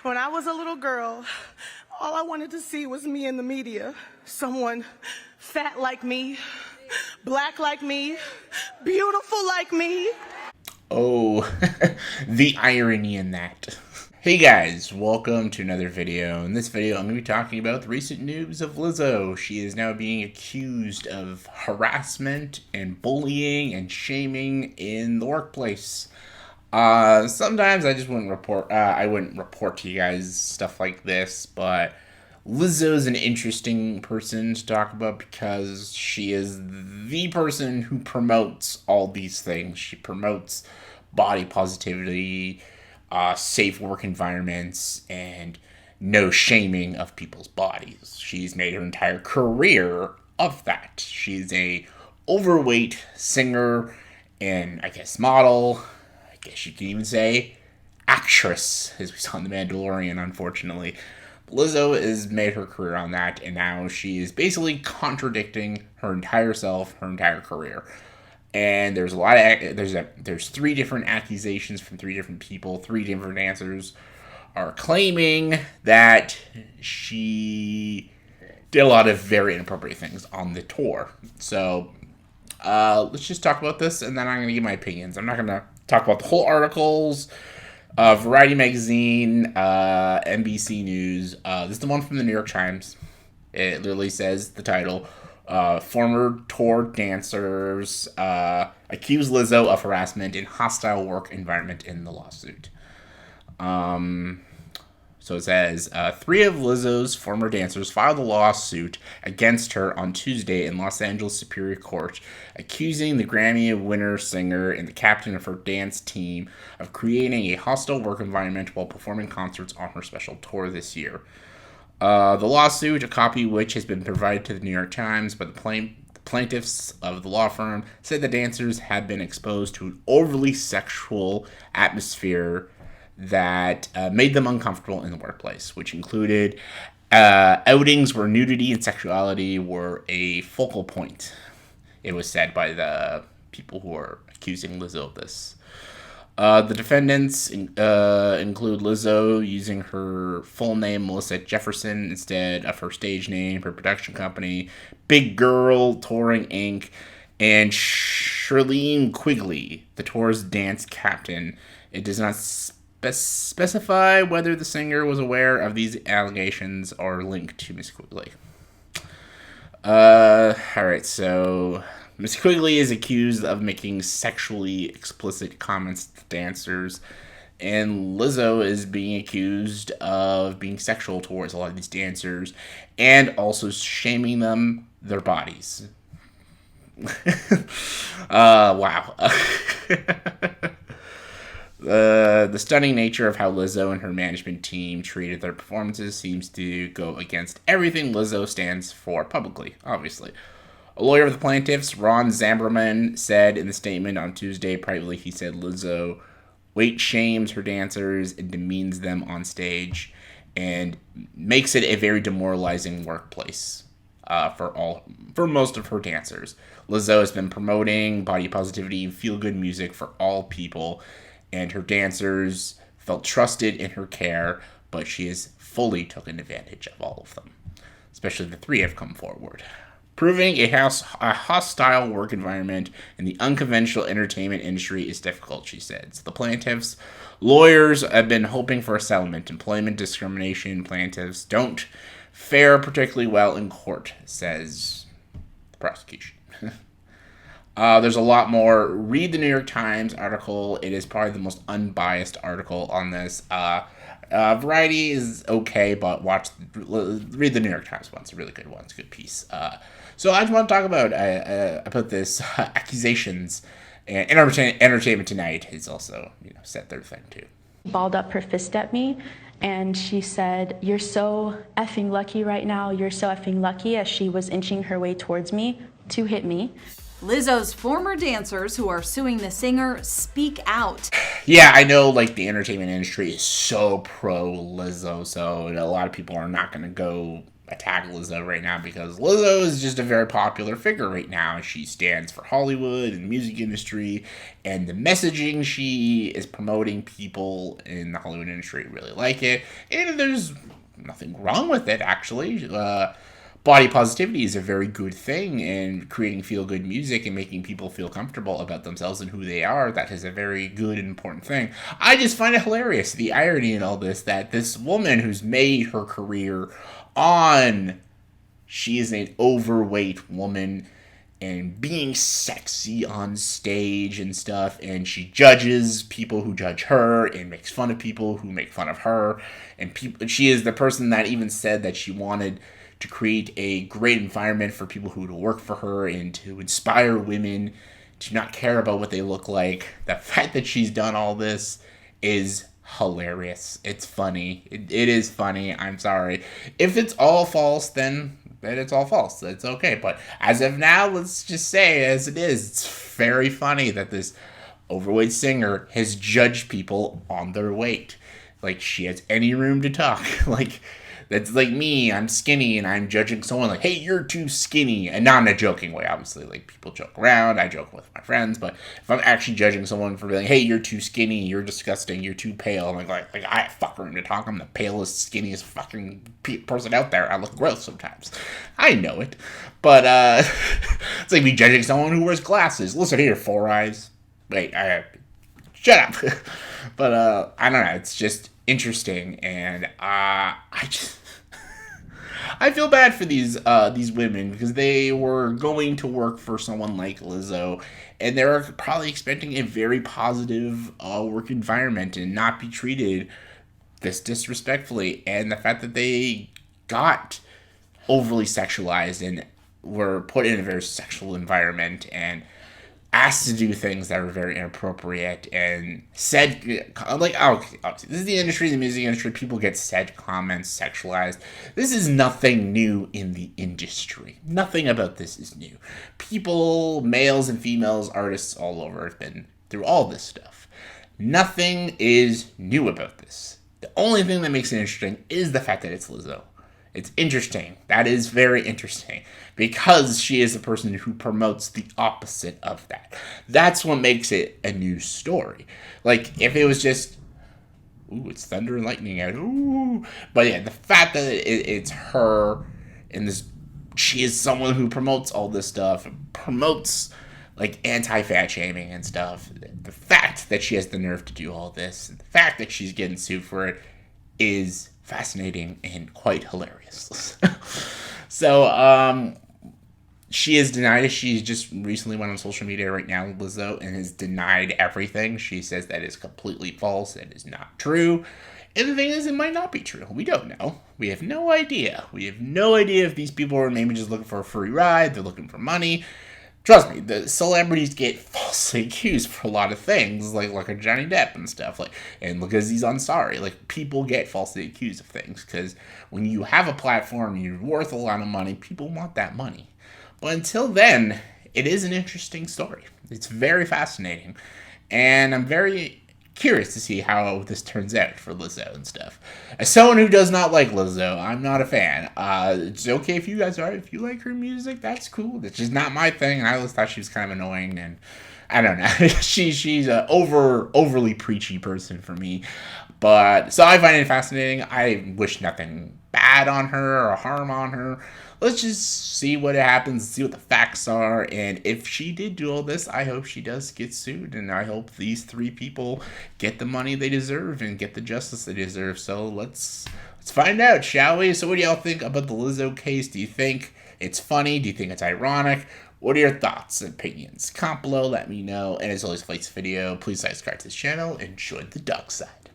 When I was a little girl, all I wanted to see was me in the media. Someone fat like me, black like me, beautiful like me. Oh, the irony in that. Hey guys, welcome to another video. In this video, I'm going to be talking about the recent news of Lizzo. She is now being accused of harassment and bullying and shaming in the workplace. Sometimes I just wouldn't report, I wouldn't report to you guys stuff like this, but Lizzo's an interesting person to talk about because she is the person who promotes all these things. She promotes body positivity, safe work environments, and no shaming of people's bodies. She's made her entire career of that. She's a overweight singer and, I guess, model. I guess you can even say actress, as we saw in The Mandalorian, unfortunately. Lizzo has made her career on that, and now she is basically contradicting her entire self, her entire career. And there's a lot of there's three different accusations from three different people. Three different answers are claiming that she did a lot of very inappropriate things on the tour. So let's just talk about this, and then I'm going to give my opinions. I'm not going to talk about the whole articles. Variety Magazine, NBC News. This is the one from the New York Times. It literally says the title. Former tour dancers accuse Lizzo of harassment in hostile work environment in the lawsuit. So it says, three of Lizzo's former dancers filed a lawsuit against her on Tuesday in Los Angeles Superior Court, accusing the Grammy winner singer and the captain of her dance team of creating a hostile work environment while performing concerts on her special tour this year. The lawsuit, a copy of which has been provided to the New York Times by the plaintiffs of the law firm, said the dancers had been exposed to an overly sexual atmosphere that made them uncomfortable in the workplace, which included outings where nudity and sexuality were a focal point. It was said by the people who are accusing Lizzo of this. The defendants include Lizzo using her full name, Melissa Jefferson, instead of her stage name, her production company, Big Girl Touring Inc., and Shirlene Quigley, the tour's dance captain. It does not specify whether the singer was aware of these allegations or linked to Miss Quigley. Alright, so Miss Quigley is accused of making sexually explicit comments to dancers, and Lizzo is being accused of being sexual towards a lot of these dancers and also shaming them, their bodies. Wow. The stunning nature of how Lizzo and her management team treated their performances seems to go against everything Lizzo stands for publicly, obviously. A lawyer of the plaintiffs, Ron Zamberman, said in the statement on Tuesday privately, he said Lizzo weight shames her dancers and demeans them on stage and makes it a very demoralizing workplace for most of her dancers. Lizzo has been promoting body positivity and feel-good music for all people, and her dancers felt trusted in her care, but she has fully taken advantage of all of them. Especially the three have come forward. Proving a hostile work environment in the unconventional entertainment industry is difficult, she said. So the plaintiffs' lawyers have been hoping for a settlement. Employment discrimination plaintiffs don't fare particularly well in court, says the prosecution. There's a lot more. Read the New York Times article. It is probably the most unbiased article on this. Variety is okay, but read the New York Times one. It's a really good one. It's a good piece. So I just want to talk about this accusations, and Entertainment Tonight has also said their thing too. Balled up her fist at me, and she said, "You're so effing lucky right now. You're so effing lucky," as she was inching her way towards me to hit me. Lizzo's former dancers who are suing the singer speak out. Yeah, I know, the entertainment industry is so pro Lizzo, so a lot of people are not going to go attack Lizzo right now because Lizzo is just a very popular figure right now. She stands for Hollywood and the music industry, and the messaging she is promoting, people in the Hollywood industry really like it, and there's nothing wrong with it, actually. Body positivity is a very good thing, and creating feel-good music and making people feel comfortable about themselves and who they are, that is a very good and important thing. I just find it hilarious, the irony in all this, that this woman who's made her career on, she is an overweight woman and being sexy on stage and stuff, and she judges people who judge her and makes fun of people who make fun of her, and she is the person that even said that she wanted to create a great environment for people who to work for her and to inspire women to not care about what they look like. The fact that she's done all this is hilarious. It's funny. It is funny. I'm sorry. If it's all false, then it's all false. It's okay. But as of now, let's just say as it is. It's very funny that this overweight singer has judged people on their weight. Like, she has any room to talk. Like, that's like me, I'm skinny, and I'm judging someone like, hey, you're too skinny. And not in a joking way, obviously. Like, people joke around, I joke with my friends, but if I'm actually judging someone for being like, hey, you're too skinny, you're disgusting, you're too pale, I'm like I have fuck room to talk, I'm the palest, skinniest fucking person out there, I look gross sometimes. I know it. But, it's like me judging someone who wears glasses. Listen here, Four Eyes. Wait, shut up. But, I don't know, it's just interesting, and I feel bad for these women because they were going to work for someone like Lizzo, and they're probably expecting a very positive work environment and not be treated this disrespectfully. And the fact that they got overly sexualized and were put in a very sexual environment and asked to do things that were very inappropriate and said, like, okay, this is the industry, the music industry, people get said comments, sexualized. This is nothing new in the industry. Nothing about this is new. People, males and females, artists all over have been through all this stuff. Nothing is new about this. The only thing that makes it interesting is the fact that it's Lizzo. It's interesting. That is very interesting. Because she is the person who promotes the opposite of that. That's what makes it a new story. Like, if it was just, ooh, it's thunder and lightning out, ooh. But yeah, the fact that it's her, and this, she is someone who promotes all this stuff, promotes, like, anti-fat shaming and stuff. The fact that she has the nerve to do all this, the fact that she's getting sued for it, is fascinating and quite hilarious. So, she has denied it. She just recently went on social media right now, Lizzo, and has denied everything. She says that is completely false. It is not true. And the thing is, it might not be true. We don't know. We have no idea. We have no idea if these people are maybe just looking for a free ride. They're looking for money. Trust me, the celebrities get falsely accused for a lot of things, like a Johnny Depp and stuff, and look Aziz Ansari. Like, people get falsely accused of things, because when you have a platform, you're worth a lot of money, people want that money. But until then, it is an interesting story. It's very fascinating, and I'm very curious to see how this turns out for Lizzo and stuff. As someone who does not like Lizzo, I'm not a fan. It's okay if you guys are. If you like her music, that's cool. It's just not my thing. I always thought she was kind of annoying, and I don't know. she's an overly preachy person for me. But so I find it fascinating. I wish nothing bad on her or harm on her. Let's just see what happens, see what the facts are, and if she did do all this, I hope she does get sued, and I hope these three people get the money they deserve and get the justice they deserve. So let's find out, shall we? So what do y'all think about the Lizzo case? Do you think it's funny? Do you think it's ironic? What are your thoughts and opinions? Comment below, let me know, and as always, if you like this video, please subscribe to this channel and join the dark side.